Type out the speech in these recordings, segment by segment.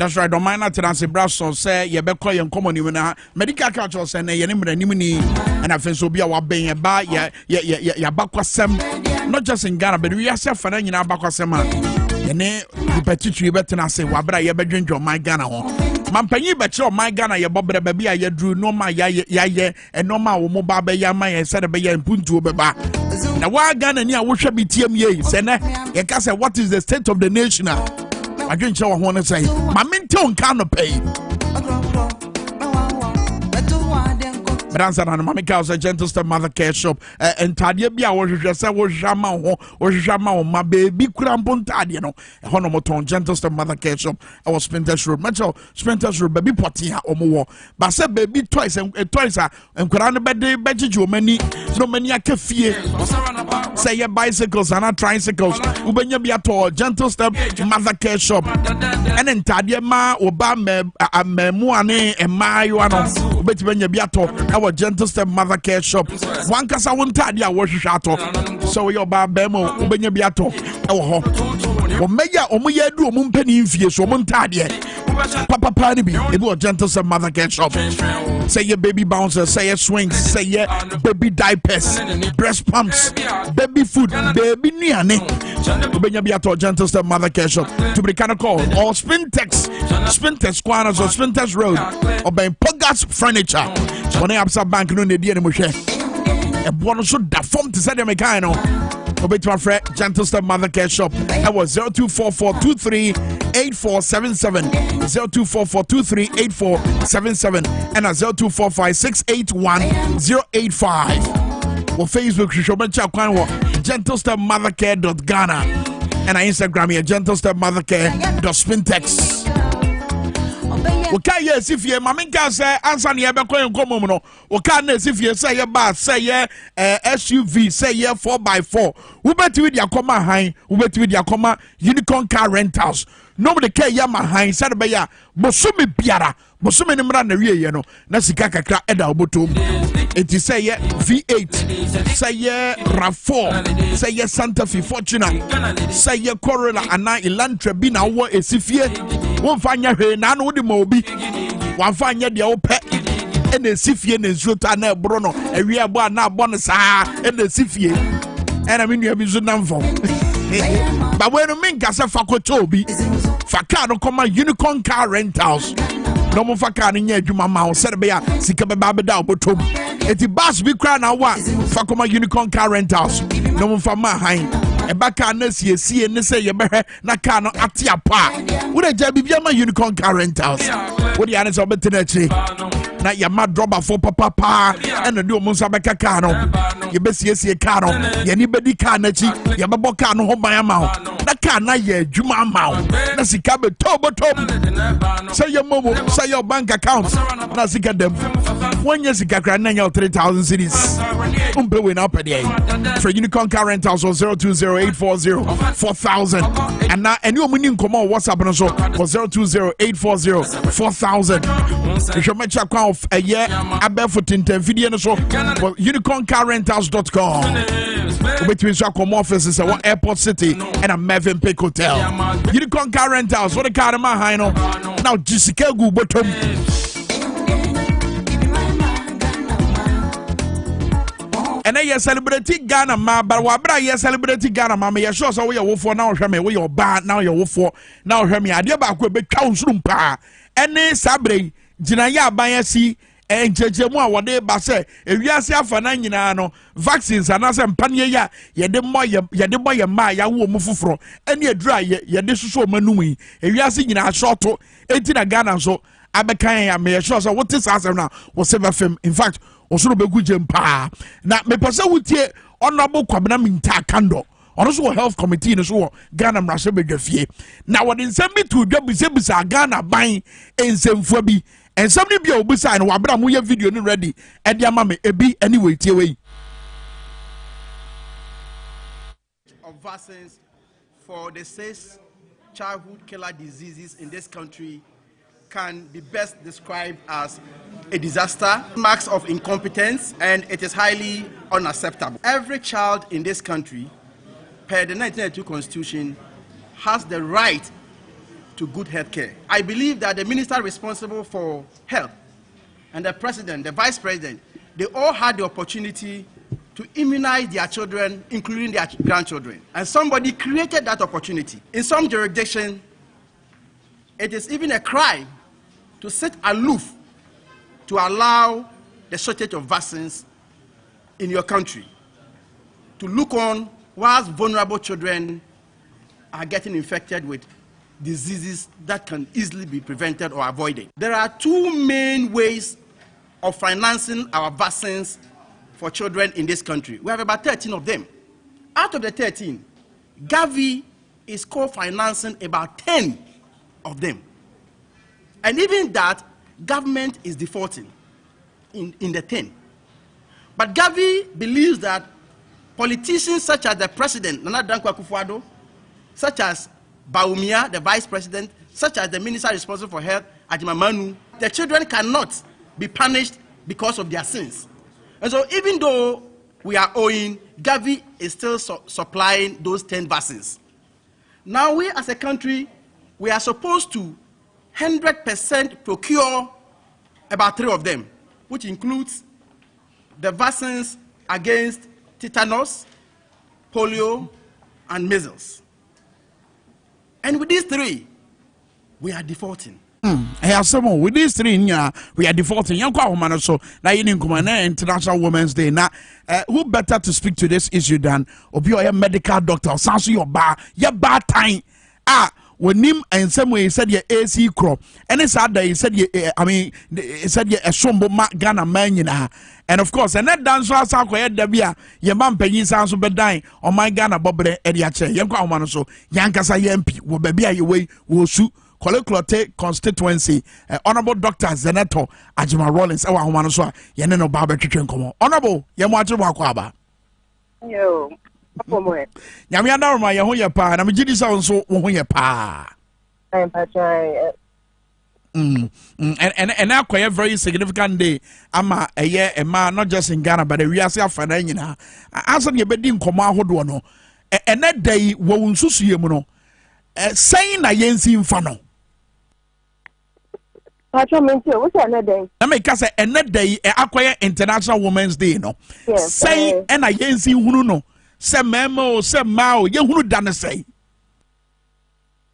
That's right. Oman Atenase braso say ye be call yen common ni na medical culture say na ye ne mra ni and afen so bia wa ben ye ba ya bakwasem not just in Ghana but we are self na nyina bakwasem a ye ne dipatitri betenase wa bra ye bedwendwo Oman Ghana ho mampanyi be kire Oman Ghana ye bobre ba bia ye dru no ma ya enoma wo mo ba be ya ma ye se de be ya mpuntuo be ba na wa Ghana ni a wo hwe bitiam ye se ne ye ka say what is the state of the nation. I didn't show one to say, my mental can't pay. But answer on Mammy Cow's a gentle step mother care shop and Tadia Bia was just a Shama or Shama, my baby crampon Tadiano, a honomoton gentle step mother care shop. I was Sprinter's Road, Metro Sprinter's Road, baby potia or more. But said baby twice and Kurana bed bedju many, no many a cafe. Say your bicycles and our tricycles, Ubenya Biato, gentle step mother care shop. And then Tadia Ma, Obama, Muane, and Mayuano, bet when you Biato. Our gentle step mother care shop. One casa won't tadia wash shato. So your barbemo, Ubenya Biato. Oh, Omega, Omuya do Mumpeni in Fies, or Montadia. Papa Panibi, it was gentle step mother care shop. Say your baby bouncer, say your swings, say your baby diapers, breast pumps, baby food, baby niane. Ubenya Biato, gentle step mother care shop. To be kind of call or Spintex Squanners or Spintex Road or by Pogas Furniture. When I have some bank, no need to share. A bonus should that form to say them a kind of. Obey to my friend, Gentle Step Mother Care Shop. I was 0244238477, 0244238477, and 0245681085. Or Facebook, you should be checking Gentle Step Mother Care.Ghana, and I Instagram here, Gentle Step Mother Care.Spintex. Okay, yes, if you Maminka say answer the ever coin come no. Okay, if you say your bus, say your SUV, say your 4x4. Who bet with your comma high, who bet with your comma unicorn car rentals. Nobody care yama high, said by ya, Bosumi Piara, Bosumi Nimran the rear, you know, Nasika Kra Eda Obutum. It is say ye V8, say ye RAV4, say ye Santa Fe Fortuna, say ye Corolla and I Elantra Bina wa esifie. One find your hair, none would the mobi. One find your the old pet and the Sifian is Rutana Bruno, and we are born now bonus and the Sifian. And I mean, you have been so for. But when you mean Gasa Fakotobi, Fakano come unicorn car rentals. No more Fakani near Juma Mount, Serbia, Sikababada, Botum. It's a bus be crown our one. Fakoma unicorn car rentals. No more for my hind. A baka nesi see and say you better Nakano Atia Pa. Would a jabby be my unicorn car rentals? What the answer of the Not your mad dropper for papa and the do Musabaka Cano. You best see a cano, anybody canachi, Yababocano home by a mouth. That cana ye, Juma mouth. That's a cabin tobo top. Say your mobile, say your bank accounts. That's it, them. 1 year ago, 3,000 cities. Win up a day. For unicorn car rentals or 0208404000. And now, and you mean come on WhatsApp and so for 0208404000. If you match account of a year, I bet for Tintin video and so for unicorncarrentals.com. Between Swacom offices at one airport city and a Mervyn Peak Hotel. Unicorn car rentals, what a car in my high now, Jessica Gu bottom. And I celebrity Ghana, ma, but what I celebrity Ghana, mamma. You sure so we are for now, Shame, we are bad now, you're for now, Shame. I dear back with council pa. And Sabre, Jinaya Bayasi, and Jejemua, what they basse, if you are Fanano, vaccines and as and Panya, Yadeboya Maya, who move from any dry, Yadisu Manui, if you are singing a short 18 Ghana, so Abekaya, may assure so what is answer now was ever film. In fact, also be good pa. Now, me person would hear honorable Kwabena Minta Kando. Also, health committee in so Ghana Rasebe Jafie. Now, what in send me to job is Ghana buying in some Fobi and somebody be a beside and Wabra Muya video ready and your mammy a be anyway. Of vaccines for the 6 childhood killer diseases in this country can be best described as a disaster, marks of incompetence, and it is highly unacceptable. Every child in this country, per the 1992 Constitution, has the right to good health care. I believe that the minister responsible for health and the president, the vice president, they all had the opportunity to immunize their children, including their grandchildren. And somebody created that opportunity. In some jurisdictions, it is even a crime to sit aloof to allow the shortage of vaccines in your country, to look on whilst vulnerable children are getting infected with diseases that can easily be prevented or avoided. There are two main ways of financing our vaccines for children in this country. We have about 13 of them. Out of the 13, Gavi is co-financing about 10 of them. And even that, government is defaulting in the 10. But Gavi believes that politicians such as the president, Nana Dankwa Akufo-Addo, such as Baumia, the vice president, such as the minister responsible for health, Ajima Manu, the children cannot be punished because of their sins. And so even though we are owing, Gavi is still supplying those 10 vaccines. Now we as a country, we are supposed to 100% procure about 3 of them, which includes the vaccines against tetanus, polio, and measles. And with these 3, we are defaulting. With these 3, we are defaulting. So, International Women's Day. Now, who better to speak to this issue than a medical doctor? Sounds your bar, time. When him and some way said your AC crop, and it's sad that he said, he said a sombo Ghana man, and of course, and that dance was our Debia, your man penny sounds will be dying on my Ghana Bobble Ediache, young so Yankasa Yampi, will be your way, will shoot. Koleklote constituency, Honorable Dr. Zeneto Ajima Rollins, our Humanoswa, Yaneno Baba Chicken. Honorable Yamacho Wakwaba. Yo, Yamiana, my Yahoya Pa, and I'm Jiddy Sound so Hoya Pa. I'm Patrai. And now quite a very significant day. Ama a year a man, not just in Ghana, but a real self and answer your bedding Koma Hoduano. And that day, won't Susuyemuno saying I ain't seen Fano. What's another day? I make us another day acquire International Women's Day, no. Say and I ain't see who no. Say memo, say mao, you who done say.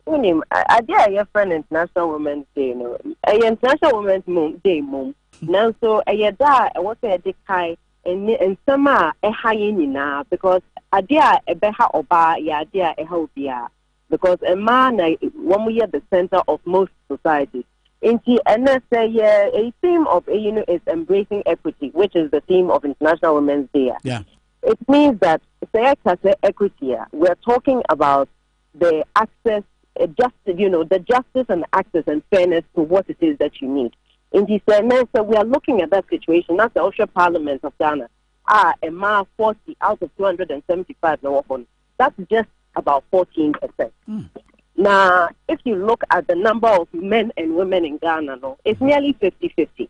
I dare your friend International Women's Day, no. International Women's Day, mom. Now, so I was a decay and summer a high in now because I dare a beha oba, ya dare a hobia. Because a man, when we are the center of most societies. And a theme of is embracing equity, which is the theme of International Women's Day. Yeah. It means that equity. We're talking about the access, the justice and access and fairness to what it is that you need. So we are looking at that situation. That's the Osha Parliament of Ghana. A man 40 out of 275 no. That's just about 14%. Now, if you look at the number of men and women in Ghana, no, it's nearly 50-50.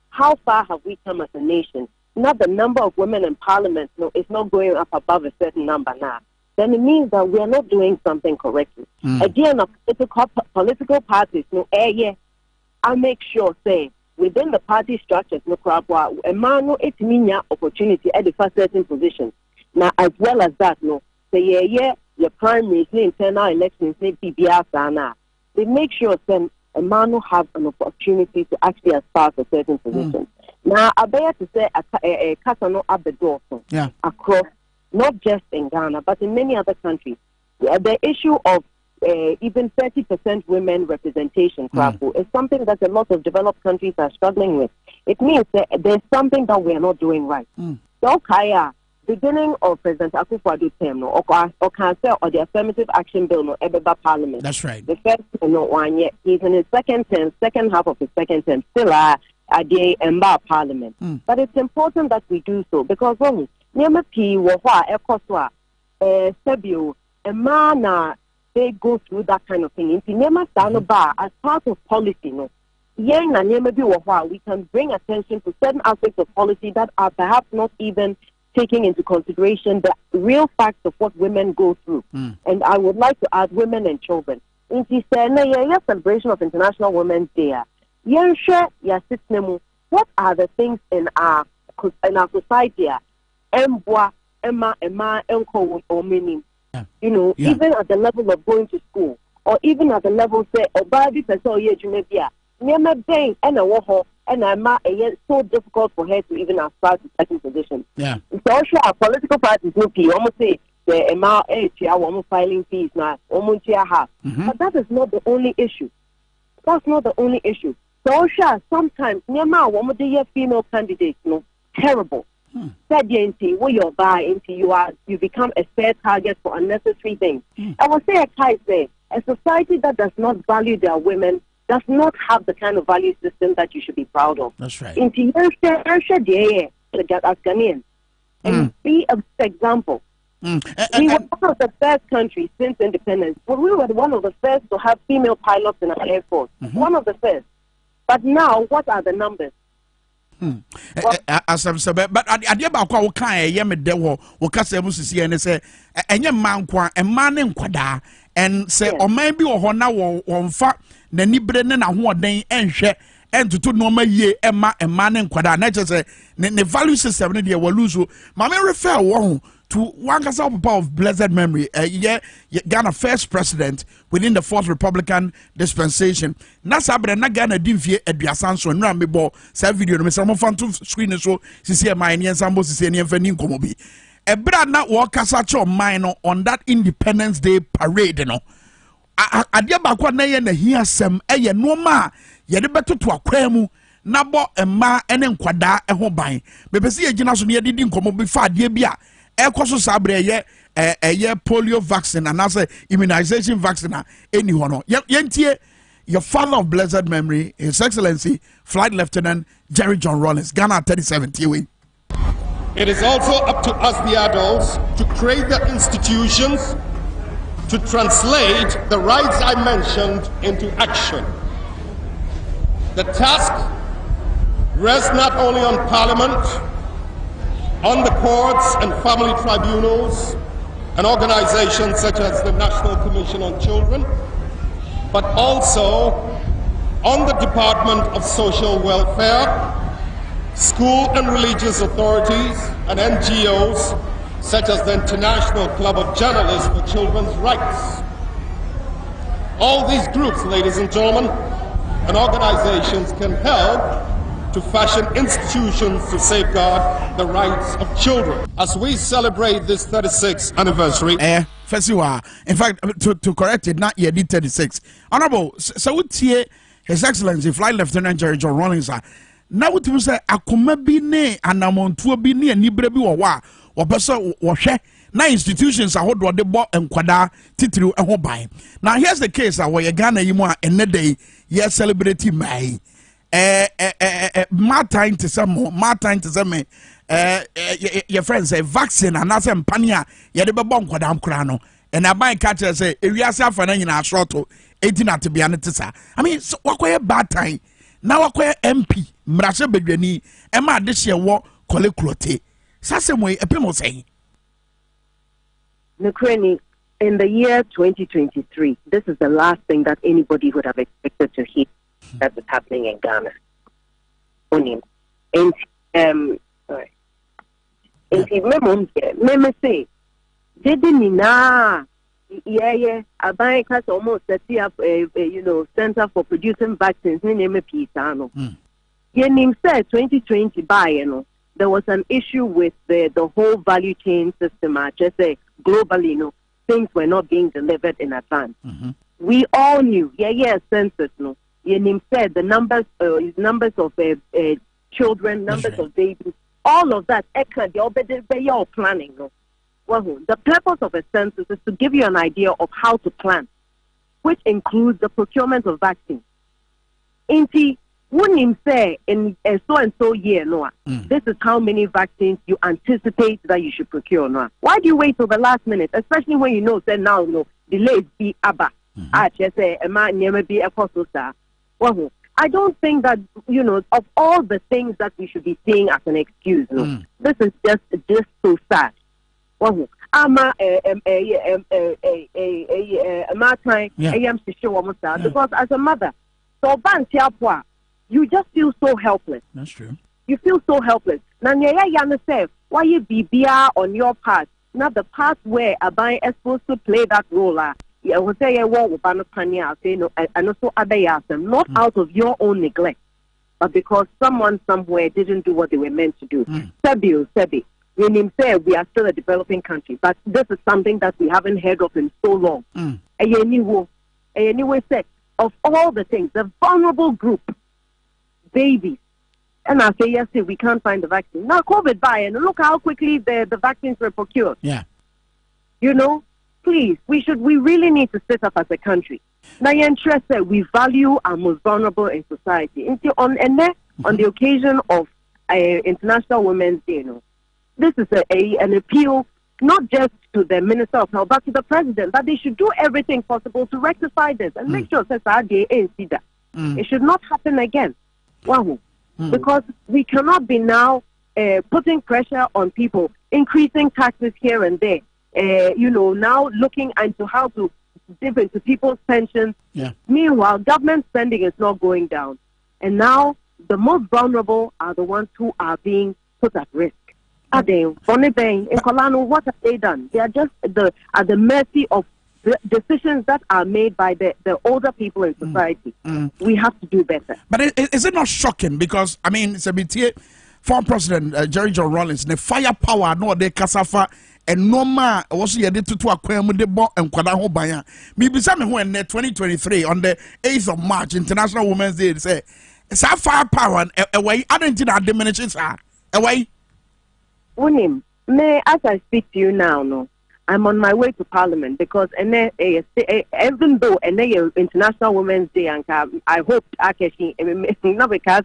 How far have we come as a nation? Not the number of women in parliament, no, it's not going up above a certain number now. Then it means that we are not doing something correctly. Again, of political parties, no, I'll make sure, say, within the party structures, no, a man, no, it's mean opportunity at the first certain position. Now, as well as that, no, say, your primaries, internal elections, PBR, they make sure that a man will have an opportunity to actually aspire for certain positions. Now, I bear to say, a casano up the door across, not just in Ghana, but in many other countries. The issue of even 30% women representation is something that a lot of developed countries are struggling with. It means that there's something that we are not doing right. So, beginning of President Akufo-Addo term, or Council or the Affirmative Action Bill, no, Ebeba Parliament. That's right. The first, no, 1 year. He's in his second term, second half of his second term, still at the Emba Parliament. But it's important that we do so because when Sebio, a man, they go through that kind of thing. As part of policy, no. We can bring attention to certain aspects of policy that are perhaps not even taking into consideration the real facts of what women go through. And I would like to add women and children. In this celebration of International Women's Day, what are the things in our society? You know, even at the level of going to school, or even at the level say, and it's so difficult for her to even aspire to certain positions. Yeah. So sure, political parties no pay. Almost say the amount filing fees now, but that is not the only issue. That's not the only issue. So sure, sometimes female candidates, no, terrible. Said where you're by you become a fair target for unnecessary things. I will say a society that does not value their women does not have the kind of value system that you should be proud of. That's right. And be an example. We were one of the first countries since independence. Well, we were one of the first to have female pilots in our air force. One of the first. But now, what are the numbers? As I'm saying, but I dear about what kind of Yemedewo, or Casamus, and say, and your man, and man in Quada, and say, or maybe or Hona or fat, the Nibren and one day and share, and to normal ye, Emma, and man in Quada, not just the value system, they will lose. Mamma refer one to one of blessed memory, Ghana first president within the fourth Republican dispensation. Nasabre na Ghana dimfie aduasanso nra mebo sa video no me samo fanto screen so sisi my nyen sambo sisi ne mfani nkomo bi. Ebra na wo kasa cho man no on that Independence Day parade no. Adia ba kwa na ye na hiasem eye no ma ye de betoto akwa mu na bo emma ene nkwada ho ban. Bepesi ye gina so ne ye didi nkomo bi fa ade bi a ekoso sabre ye polio vaccine and as immunization vaccine any hono yentie your father of blessed memory, His Excellency Flight Lieutenant Jerry John Rawlings, Ghana 37 TV. It is also up to us, the adults, to create the institutions to translate the rights I mentioned into action. The task rests not only on Parliament, on the courts and family tribunals, and organizations such as the National Commission on Children, but also on the Department of Social Welfare, school and religious authorities, and NGOs such as the International Club of Journalists for Children's Rights. All these groups, ladies and gentlemen, and organizations can help to fashion institutions to safeguard the rights of children. As we celebrate this 36th anniversary. In fact, to correct it, not yet 36. Honorable, so we hear His Excellency Flight Lieutenant Jerry John Rawlings. Now what you say, akoma bi ne anamontuo bi ne anibere bi wo wa obeso wo hwe na institutions ahodo de bo enkwada titiri ho ban. Now here's the case we Ghana yi mu a enede ye celebrate mai Martin to some me your friends say vaccine and as empania ye de be bon kwadam kra no and I buy catcher say ewiase afana nyina asroto 18 at be anetisa. I mean so wakoye bad time now wakoye MP mrashe bedwani e ma de hye wo kole klote sasem we epemo say Nukreni, in the year 2023, this is the last thing that anybody would have expected to hear that was happening in Ghana. Only, and sorry, and me say, didn't I has almost set up a center for producing vaccines. Name piece, ano. Yenim said 2020 by there was an issue with the whole value chain system. I just say globally, things were not being delivered in advance. We all knew, census, Yenim said the numbers of children, numbers of babies, all of that, they all planning. Well, the purpose of a census is to give you an idea of how to plan, which includes the procurement of vaccines. Inti, wouldn't say in so and so year, this is how many vaccines you anticipate that you should procure, Why do you wait till the last minute, especially when you know that now, delays be abba. Just say a man never be a cost. I don't think that, of all the things that we should be saying as an excuse, this is just so sad. Well, because as a mother, so you just feel so helpless. That's true. You feel so helpless. Now, you say, why you be on your part, not the part where a buyer is supposed to play that role. I will say, not out of your own neglect, but because someone somewhere didn't do what they were meant to do. Sebi. We say we are still a developing country, but this is something that we haven't heard of in so long. Anyway, said of all the things, the vulnerable group, babies, and I say yes, we can't find the vaccine. Now COVID by and look how quickly the vaccines were procured. Yeah. Please, we really need to sit up as a country. Now you're interested, we value our most vulnerable in society. On the occasion of International Women's Day, this is an appeal not just to the Minister of Health, but to the President, that they should do everything possible to rectify this and make sure that it should not happen again. Because we cannot be now putting pressure on people, increasing taxes here and there, now looking into how to dip into people's pensions. Yeah. Meanwhile, government spending is not going down. And now the most vulnerable are the ones who are being put at risk. What have they done? They are just at the mercy of the decisions that are made by the older people in society. We have to do better. But is it not shocking? Because, I mean, it's a bit here, former President Jerry John Rawlings, the firepower, no, de Kasafa, and no man was here to acquire the bomb and Kwadaho Baya. Maybe some when 2023, on the 8th of March, International Women's Day, they say, it's our firepower, away, I don't think that diminishes her. Away. Unim, as I speak to you now, I'm on my way to Parliament because even though International Women's Day, I hope Akashi, not because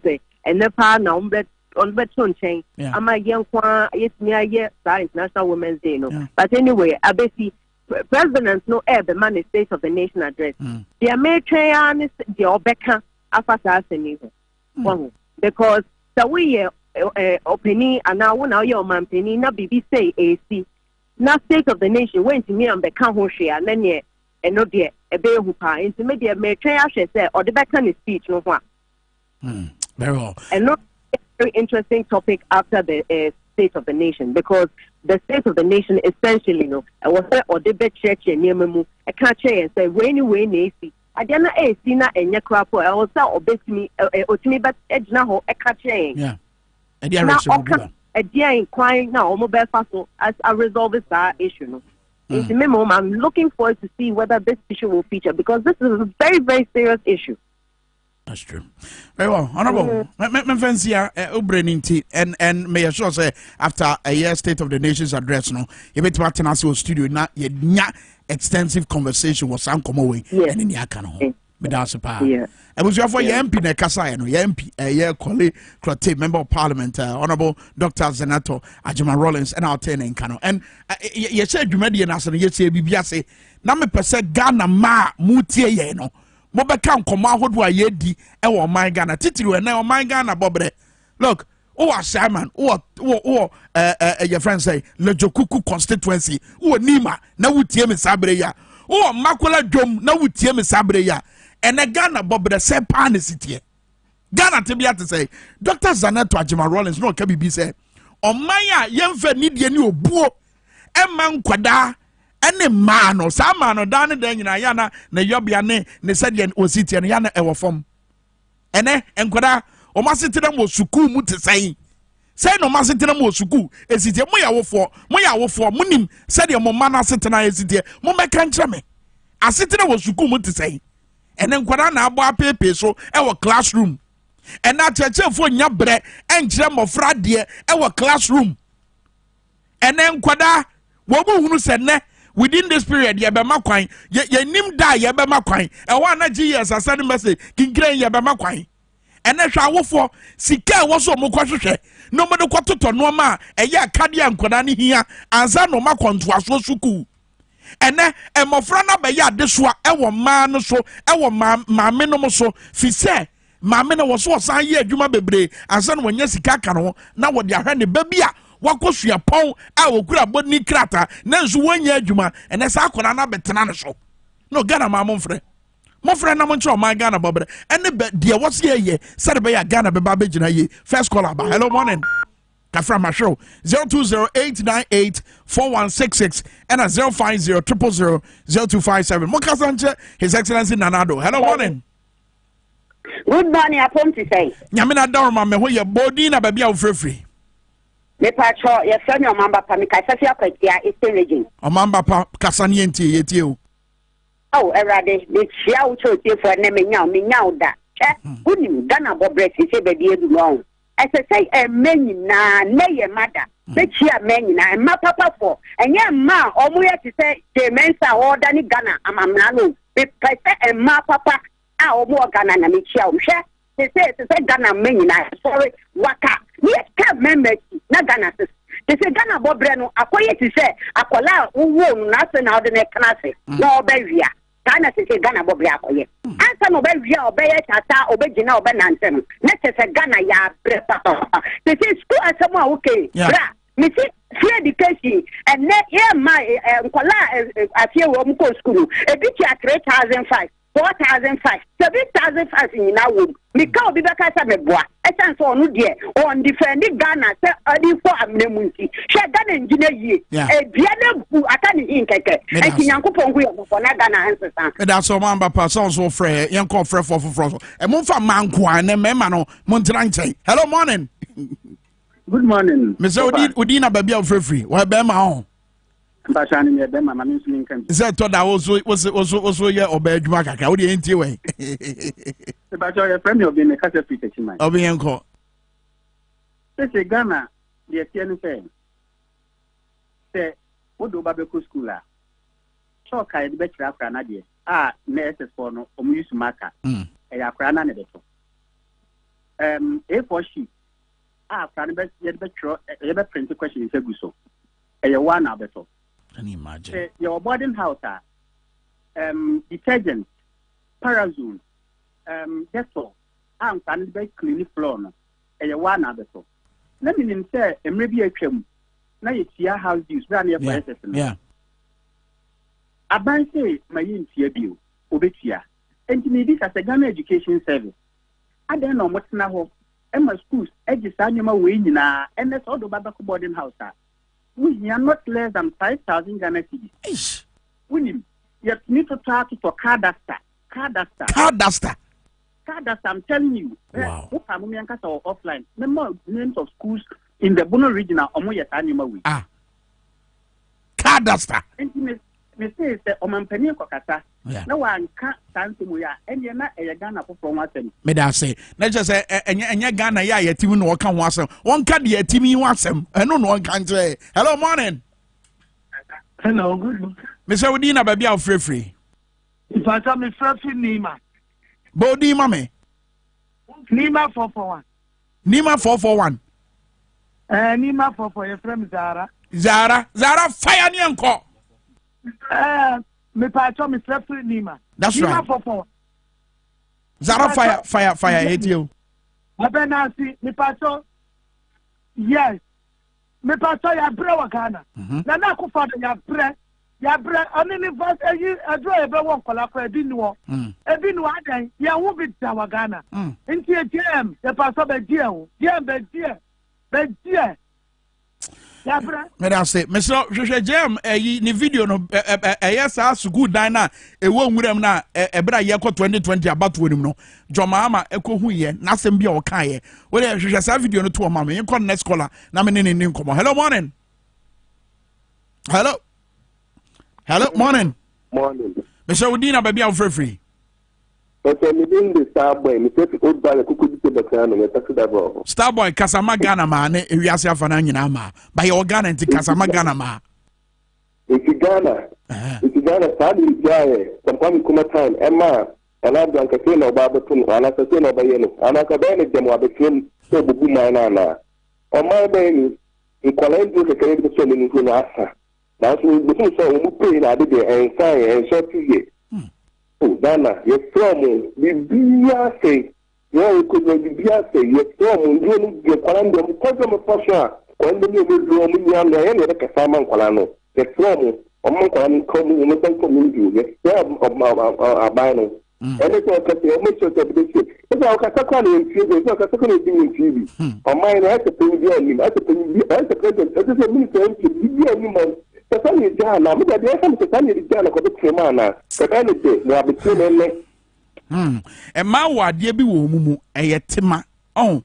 now on chain. I'm a young one, it's near International Women's Day. But anyway, I basically presidents know the man State of the Nation address. The American is the Obeka Afasa because the way opinion and now your man penny na BBC say AC na State of the Nation went to me and the can share and then and no dear a bear who pa into media may try say or the back on speech no one. Very well. And not a very interesting topic after the State of the Nation because the State of the Nation essentially I was or the bed church near me I can't say and say when AC I didn't AC na and crap I was obviously but edge now a catching. Yeah. Now, a dear inquiring now, mobile fast as I resolve this issue. I'm looking forward to see whether this issue will feature because this is a very, very serious issue. That's true. Very well, Honorable. And may I sure say after a year State of the Nation's address, you bet Oman Atenase studio na extensive conversation was some come away and in Yakano. Yeah. And was your for MP Nekasa, MP, colleague, member of Parliament, Honorable Dr. Zenato Ajima Rawlings, and our tenant Kano. And you said you made an answer, you say, Bibiase, Name per se Ghana ma mutie yeno. Mobeka Koma Hodwa Yedi, Ewa my Ghana, Titilu, and now my Ghana Bobre. Look, Simon, your friend say, Lejokuku constituency, Nima, now would tear me Sabreya, Makula Drum, now would tear me Sabreya. And a Ghana Bob the same pan city. Ghana to be able to say, Dr. Zaneto Ajima Rawlings, no can be said. On Maya, young for need you boo, and man quada, and a man or some man or down in Yana, ne Yobiane, ne Sadian or city and Yana ever form. And quada, or Massitinam was Suku Mutte saying. Say no Massitinam was Suku, as it Moya for Munim, said your Momana Sitana is it, Moma can't me. I sit was Suku Mutte saying. And then Quadana Boa Pepe so our classroom. And now church for Yabre and Jam of Fradia our classroom. And then Quada Wobu said ne within this period Yabama ye nim die Yabama and 1 years I send a message King Gray Yabama and then shall for Sika was so Mokoshe. No matter what to Noma, a ya Kadia and Quadani here, and Zanoma Contua so suku. And then my friend by ya this one, our man so, our mamma so, Fise, maame na wɔso ɔsan yɛ adwuma bebree ansa na wɔnyɛ sika ka no na wɔde ahwɛ ne ba bi a wakɔ suapɔn a wɔkura bɔni krata na nso wɔnyɛ adwuma ɛnɛ saa akɔna na bɛtena ne so no Ghana ma momfrɛ na monkyerɛ ɔman Ghana bɔbrɛ ɛne deɛ wɔse yɛ sɛde bɛyɛ Ghana bɛba bɛgyina yie first call aba hello morning Kafra Mashow 0208984166 and 050000257. Mokasanche, His Excellency Nanado. Hello, morning. Good morning, I want to say. Yamina Dorma, me who your body na baby out free. Me patro, your son, your mamba, Pamika, Safia, is still raging. O mamba Casanienti, yet you. Oh, erade, the chow to for name me now that. Good, Ghana Bobrek, he said, baby, long. As I say, a man na nay mother, make ye a man na and my papa for, and ya ma, or we have to say, the mensa or Danny Ghana, I'm nalo, be pressed and ma papa, or more Ghana, and me chow. They say, Ghana men, sorry, waka, yes, can't remember, not Ghana. They say, Ghana Bobreno, a quiet to say, a cola, who won't nothing out the neck, no beria. Ghana say Ghana Bobria koye. Answer no be via obey tata obey gina obey nansem. Let us say Ghana ya papa. They say school as someone okay. Bra, me see free education and net yeah my nkola afie wo mu ko school. E bi tia 3,005, 4,005, 7,005 in na wo. Me ka obi be ka sa me boa. E chance onu de on defend Ghana say odi for amnemunti. She Ghana engineer ye. E bia na bu aka ni nkeke. E kinyankopon gu yo for na Ghana ansesa. E da so man papa so frɛ yen call frɛ for e mo fa manko an na mema no mo ntira nkyɛn. Hello morning. Good morning. Mr. Odi na baby of free. Wa be ma ho. Mbashani me be ma me nsumin kan. Is that that also ye oba adwuma kakra wo de entie we. Sebajo ye friend obi me kasa free teaching man. Obi enko. Say Ghana de tie no say wo do ba be ko school a. So kai de be kira akra na de. Na SS4 no omu use marker. E ya akra na ne beto. A4 sheet. Akra ne be ye be kiro ye be print question say gu so. E ye one na beto. Can you imagine? Your boarding house detergent, Parazone, Dettol, and by clean floor. No, a one other so. Let me say, and maybe a trim. Now it's your house use, brand new process. Yeah. I buy say, my yin fear bill, Obetia, and to me this as a Ghana education service. I don't know what's now. And my schools, edges annual wing na, and that's all the Babaco boarding house. We are not less than 5,000 Ghana cedis. William, you need to talk for car duster. I'm telling you. Wow. Offline. Remember names of schools in the Bono regional Omoyet animal week. Car duster. And me say the Oman Penny Kokata. No one can't stand to me, and you're not a Ghana for one thing. May I say, let's just say, and your Ghana, yeah, your team no can want some. One can be a team you want some. I know one can say, hello, morning. Hello, good morning. Mr. Udina, baby, I'll free. If I tell me, Freffy Nima. Bodi, mommy. Nima 441. Nima 441. Nima 441, your friend Zara. Zara, fire me and call. Me patcho me Freffy Nima. That's Nima right. 441. Zara, fire, hate you. Abenasi, me patcho. Yes. Me patcho ya bre wa Ghana. Na na ku fa ya bre oni ni first adro e be won kola ko ebi ni wo adan ya wo bi ta wa Ghana nti etm ya patcho be die wo be die ya bre me da say Mr. Hwehwe jam ni video no yes as good dan na e wo nwuram na e bra ye ko 2020 abato nim no jomama e ko hu ye na asem bia o kan ye we dey hwehwe sa video no to mama yin ko next caller na me ne nkomo hello morning hello morning Mr. Udina baby out free But me doing the Starboy, me take old ball kuku di the piano, me take that ball. Starboy Kasama Ghana man e wiase afana nyina ma by your Ghana nti Kasama Ghana ma If you Ghana study jaye some come time Emma and I don't say no babatun and I say no bayeno and I can them wa between so bubu na o my baby in Colombo ke kere so ni nku na asa na so bubu so mu pay na de and sign and short ye Ghana, you're from Dwabo Ase. You could be a say, yes, you can do a passion. When the new room, young man, like a farmer, Colano, the form of Moncan coming in the community, the albino. And it's a mixture of this. It's our Catacani in TV, it's a second thing in TV. Or mine has to pay the as a president, as a minister, to be a woman. The family is John, I'm going to tell you, John, of the Cremana, but anything, they are between them. And my word, dear be woman, a tima. Oh,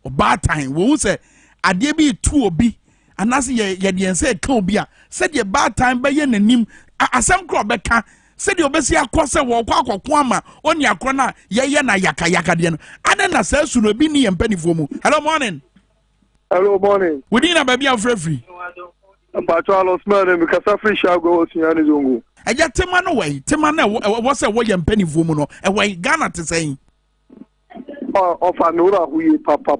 bad time. Who say, I dear be 2 be. And as ye said, Cobia, said your bad time by yen and him. A some crop becca. Said your best across a walk or quama on your corner, yayana yaka yakadian. And then I says, soon be near and penny for mu. Hello, morning. Hello, morning. Within a baby of free. But all smell them because I free shall go to Yanizungu. I just Timman away. Timman was a way and penny for mu, away Ghana to say. Of Anura, we papa.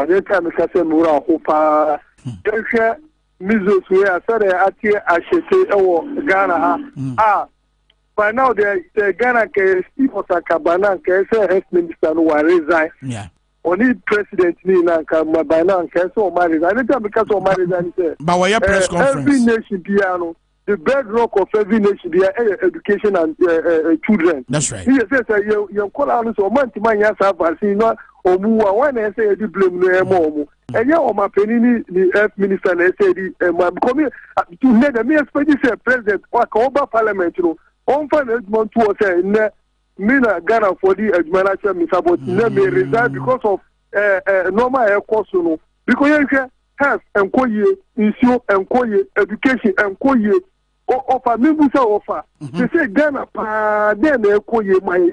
They can make us a Mura Hopa. Mrs. We are sorry, I should say, Ghana. By now, the Ghana Steve Osakabana, health minister who are resign. Yeah. Only president Nina by now can so married. I don't because of marriage and say. But why press conference? Every nation piano, the bedrock of every nation be education and children. That's right. He says you call out so man to man yes have seen no omu one say you blame no more. And yeah, my penny the health minister and say my come to let me expect this president or over parliament, you know. On finance month to say Mina Ghana for the administration misabot may resign because of normal air cost, you know. Because you health and koye, issue and koye, education and koye, offer Mibusa offer. They say Ghana pa then koye my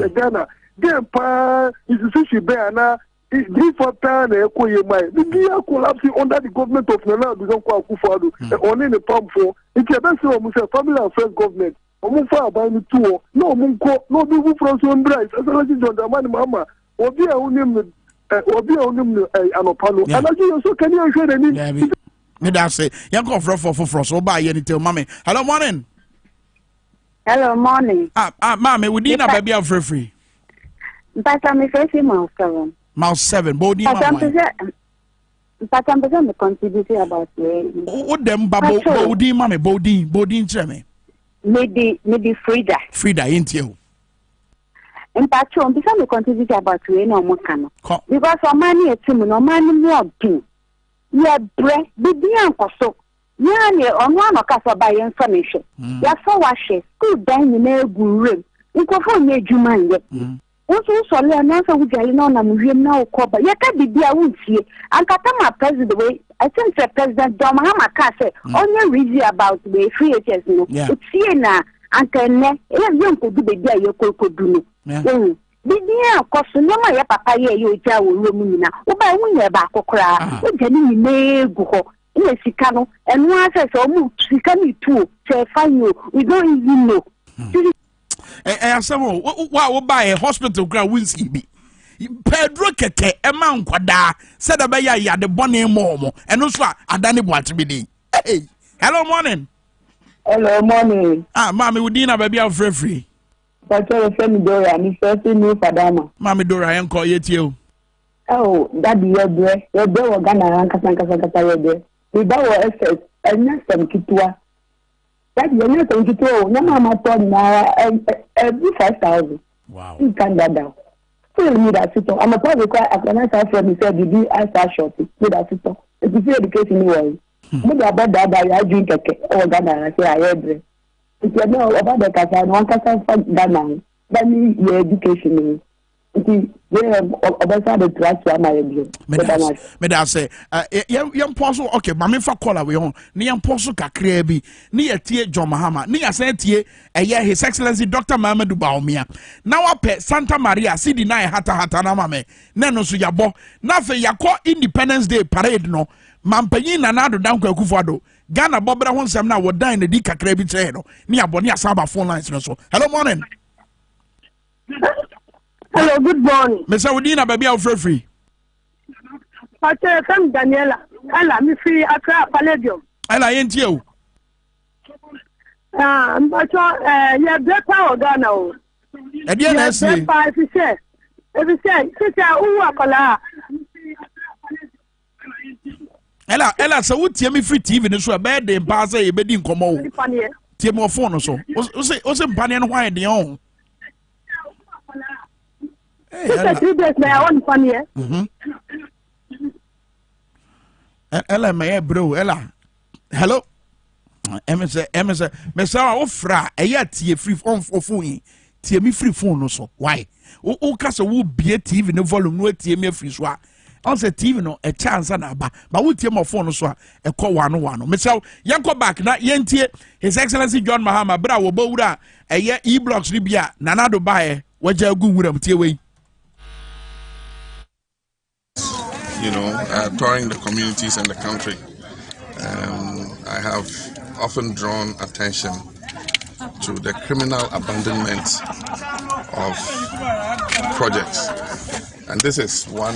Ghana then pa institution bear na it's different time koye my the are collapsing under the government of Nana Bizon Kwakufo only the pump for it's a best of family and friends government. Omufa abani tuo no munko no bi wu from so embrace asalaji John Dramani mama obi a unim anopano alaji so can you share any me da say yan go for so ba ye ni tell mama hello morning mama we din na baby of free but I'm facing Mouse 7 body mama but I'm going to contribute about what them body mama body ncheme maybe Frida ain't you? In fact, I'm because we contribute about we no more can. Because our money is no money more do. Yeah, bread, be so. Yeah, on one of by information. Yeah, so wash school dining in a good room. You go for me, Juman. Also, so announcer who get on and we now cover. Yeah, can be a wound here. And Katama president way. I think the President John Mahama say only reason about the free agents, no. It's here now, and can young could do the day you could do. Bidia koso nyama ya papa ye yo ja wo romu nyina wo ba wu ye ba kokora wo jani ni megu ho ina sika no enu ase so mu sika ni tu se fanyo we don't even know asamo wo ba e hospital kra wins bi Pedro keke ema nkwada said ba ya de bone mo eno so adane boate bi din hey hello morning mama we din na ba bia free But I send Dora, I'm first new Fadama. Mammy Dora, I'm call you. Oh, daddy, your boy, Ghana, and Casanca, we bow assets, and next time Kitua. That you're not going to throw, no mamma told now, every 5,000. Wow. You can't get down. So you need that sit. I'm a public after I said, me said, you I start shopping. With that sit. If you see education anyway, maybe about that, I drink a cake, or Ghana, I say, I read. If you know about the Casa, one Casa for Ghana, then your education. They have about the trust to my review. Madam say, young postal, okay, Mammy for call away on, near postal Kakrebi, near Tia John Mahama, near Saint Tia, a year His Excellency Dr. Mamadou Baumia. Now I pay Santa Maria, see deny Hatana Mame, Nano Suyabo, nothing Yako Independence Day parade no, Mampanyin and Nado Danko Kufado. Ghana Bobra won some now would die in the Dika Krebi Cheno, near Bonia Saba phone lines. So, hello, morning. Hello, good morning. Miss Awudina, baby, I'll free. But I'm Daniela. Ella, me free Accra Palladium. Ella, ain't you? But yeah, black power Ghana. Again, I say, Ebi say uwu akola. Ella so wo tie me free TV no so a bed dey pass e be di nkomo wo. Tie me phone no so. O say mpane no hwan dey on. Hey, 3 days na I want panie. Ella my bro, Ella. Hello. Emese me say wo fra e ya tie free on phone. Tie me free phone no so. Why? O ka so wo bie TV no volume no tie me free so a. On say TV no a chance na ba. But wo tie my phone no so a e call one. Me say yanko back na yentie His Excellency John Mahama bra wo bawura eye e-blocks ni bia nanado bae waja gu wuram tie we. Touring the communities and the country. I have often drawn attention to the criminal abandonment of projects. And this is one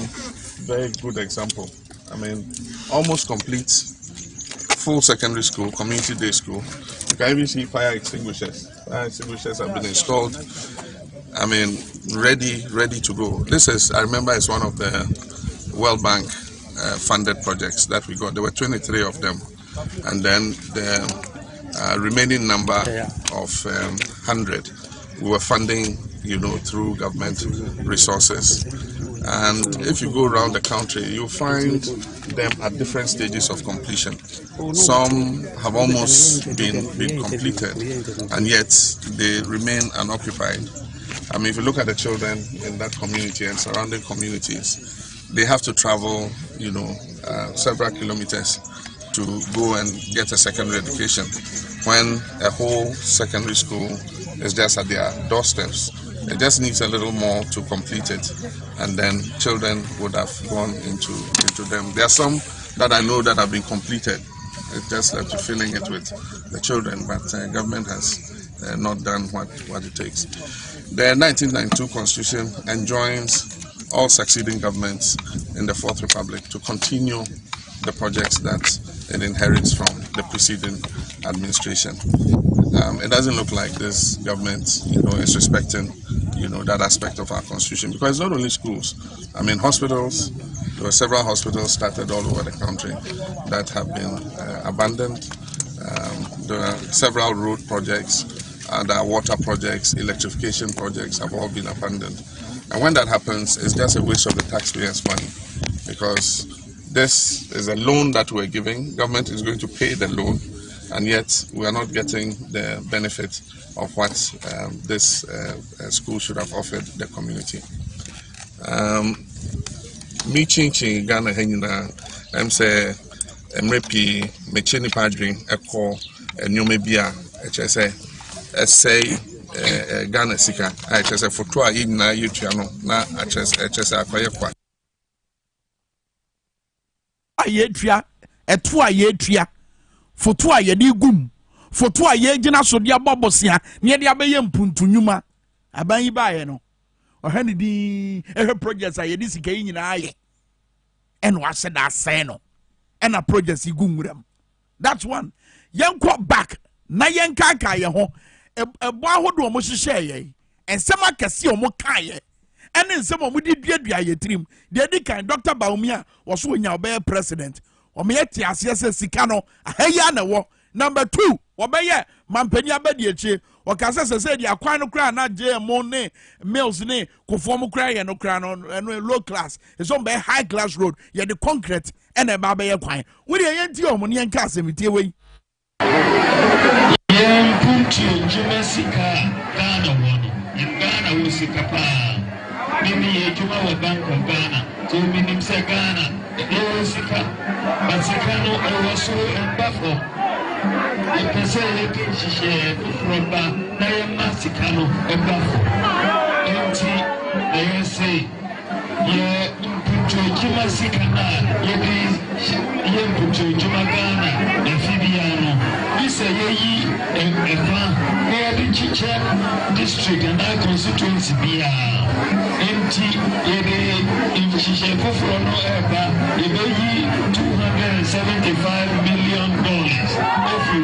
very good example. I mean, almost complete full secondary school, community day school. You can even see fire extinguishers. Fire extinguishers have been installed. I mean, ready to go. This is, I remember, it's one of the World Bank funded projects that we got. There were 23 of them. And then the remaining number of 100 we were funding, through government resources. And if you go around the country, you'll find them at different stages of completion. Some have almost been completed, and yet they remain unoccupied. I mean, if you look at the children in that community and surrounding communities, they have to travel, several kilometers to go and get a secondary education, when a whole secondary school is just at their doorsteps. It just needs a little more to complete it, and then children would have gone into them. There are some that I know that have been completed. It's just left to filling it with the children, but government has not done what it takes. The 1992 Constitution enjoins all succeeding governments in the Fourth Republic to continue the projects that it inherits from the preceding administration. It doesn't look like this government, is respecting, that aspect of our constitution, because it's not only schools. I mean, hospitals. There were several hospitals started all over the country that have been abandoned. There are several road projects, there are water projects, electrification projects have all been abandoned. And when that happens, it's just a waste of the taxpayers' money, because this is a loan that we're giving. Government is going to pay the loan, and yet we are not getting the benefit of what this school should have offered the community. Me chinchin Ghana henina, say mrepi mecheni padring eko nyomebia say Ghana sika say photo a yina yetua no na say akoye kwa ayetua eto ayetua photo a yedi gum photo a yegina so dia bobosia ne dia beye mpuntunwuma aban yi baaye no ohani di projects a yedi sika yi nyina aye eno ase da say no ena projects igumuram. That's one. Yenko back na yenka ka ye ho ebo ahodo omo hihye ye ensem akase omo kan ye ene nsem omo di duadua ye trim de di kan Dr. Baumia was so nya obey president omo ye ti ase ase sika no ahaya na wo. Number 2 obeye mampani abadi eche okase sese di akwan no kra na JMO ne mills ne konform kra ye no kra no low class it's on be high class road ye the concrete ene ba be ye kwan we de ye nti omo ne yenka asemitie we Punti Jumesika Ghana one in Ghana was Sikapa. Mimi Juma wa Bank of Ghana. So minim se Ghana. There Sika. But Sikano I was so in Buffalo. I can say you can share from Nayama Sikano and Buffalo. Empty I say Punti Jumesikana ye Punti Juma Ghana and Fibiano. This is a district and our constituency be empty. If she from no ever, $275 million. If you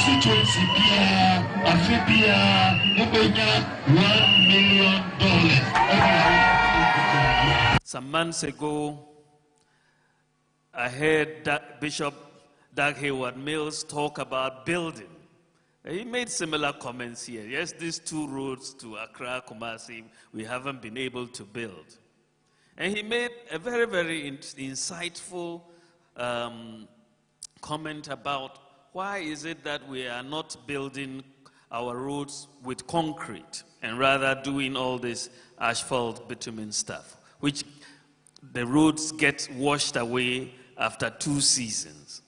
constituency bia afibia ubenya $1 million. Some months ago, I heard Bishop Doug Hayward Mills talk about building. He made similar comments here. Yes, these 2 roads to Accra, Kumasi, we haven't been able to build. And he made a very, very insightful comment about why is it that we are not building our roads with concrete and rather doing all this asphalt bitumen stuff, which the roads get washed away after 2 seasons.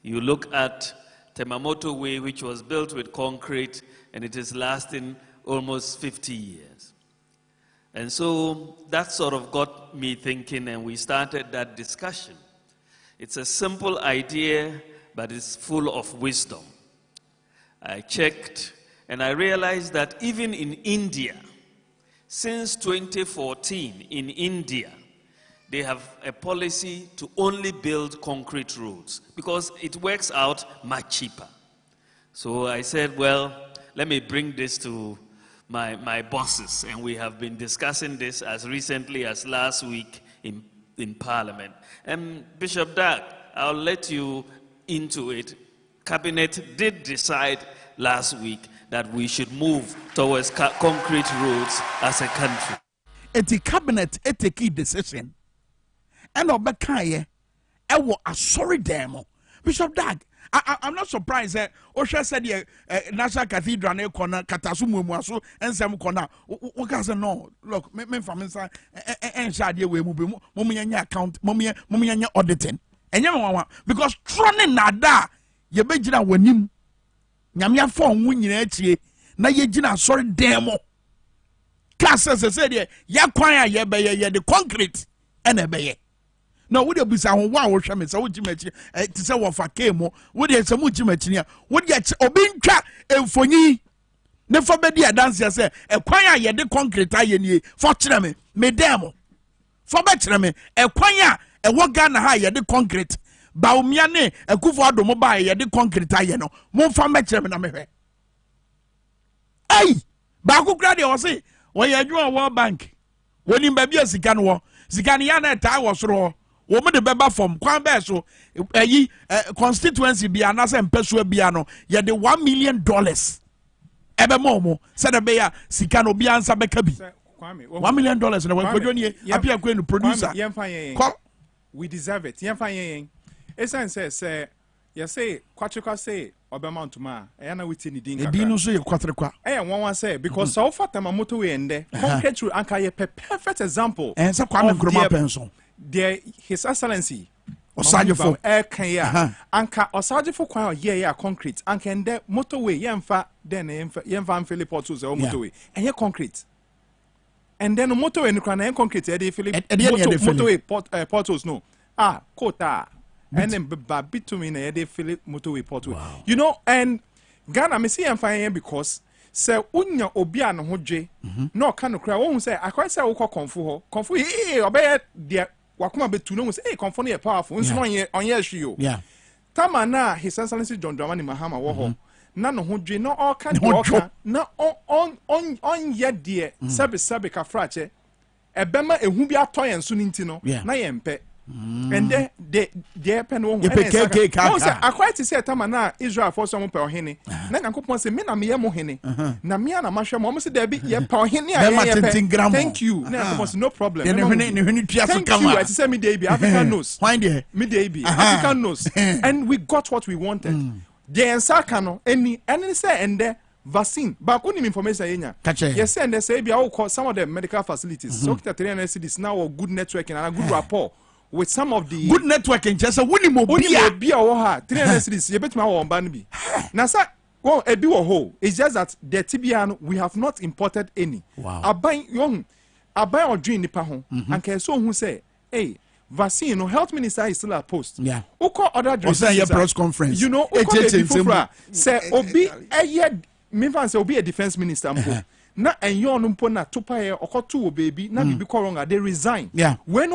You look at Temamoto Way, which was built with concrete, and it is lasting almost 50 years. And so that sort of got me thinking, and we started that discussion. It's a simple idea, but it's full of wisdom. I checked, and I realized that even in India, since 2014 in India, they have a policy to only build concrete roads because it works out much cheaper. So I said, well, let me bring this to my bosses, and we have been discussing this as recently as last week in Parliament. And Bishop Doug, I'll let you into it. Cabinet did decide last week that we should move towards concrete roads as a country. The cabinet take a decision. And Obakaye, sorry demo. Bishop Doug, I'm not surprised that Osha said the National Cathedral ne corner Katasumu Muaso and some corner. Okaza no, look, me from inside and Shadia we move Mummy account, Mummy auditing. And you because Tronin Nada, ye bejina wenim. Nyamia phone winning echi, na ye jina sorry demo. Cassa said ya kwaya ye be ye the concrete and a beye. No, would you be some wow shaman? So would you mention to say what for came? Would you some would you mention here? Would you obinka and for ye? Never be a dancer say, a choir ye the concrete ye, fortunately, me demo. For better me, a choir, a wagana high the concrete. Baumiane, a kufado mobile ye the concrete ye no. More for better me. Hey, Baku Grady was say, when you do a World Bank, when you baby a Sikan war, Sikaniana Tower was woman the beba from Kwambe so constituency be anasa mpesua biano ye the $1 million ebe momo said a beya sikano bi ansa beka bi $1 million na we apia ko no producer we deserve it yemfa esan say you say kwachukwa say obema ntuma e na witi ni dinka e no so ye kwatrekwa won say because so far Temamoto we ende concrete anka ye perfect example and say kwame nkroma penso there His Excellency Osajifo Kenya anka Osajifo kwan ye concrete anka ende motorway yemfa then yemfa Philip Portos o motorway and concrete and then motorway ni kwan na concrete e dey Philip motorway Portos no quota and then bitumen na e dey Philip motorway Portway. You know, and Ghana me see yemfa because say unya obi an ho dwe no ka no kra wo hu say akwa say wo konfo obey de wakuma betu no say konfo no powerful nso onye ahwe yo tama na His Excellency John Dramani Mahama wo ho na no ho dwe no all ka na on ye de sabe ka frache ebema ehu bi atoyen so ninti no na ye mpe and they pen won akwa ti say tama na Israel for some pe ohene na Nyankopon say me na me ye mo hene na me na mahwe mo say there be ye pa ohene a thank you na Nyankopon say no problem thank you I say me dey be African knows me dey be African knows and we got what we wanted the ensaka no any say ende vaccine but only information yenya yes and they say be call some of the medical facilities so that 300 cities now or good networking and a good rapport with some of the good networking just a winning mobile or ha 300 cities you bet my one banbi now sir well a be ho it's just that the TBN we have not imported any abai or dream nipa ho and can so who say hey vaccine no health minister is still at post uko other press conference you know say obi me fan say obi a defense minister mpo na enyo no mpo na topa ye okoto wo baby na bibi ko wrong they resign when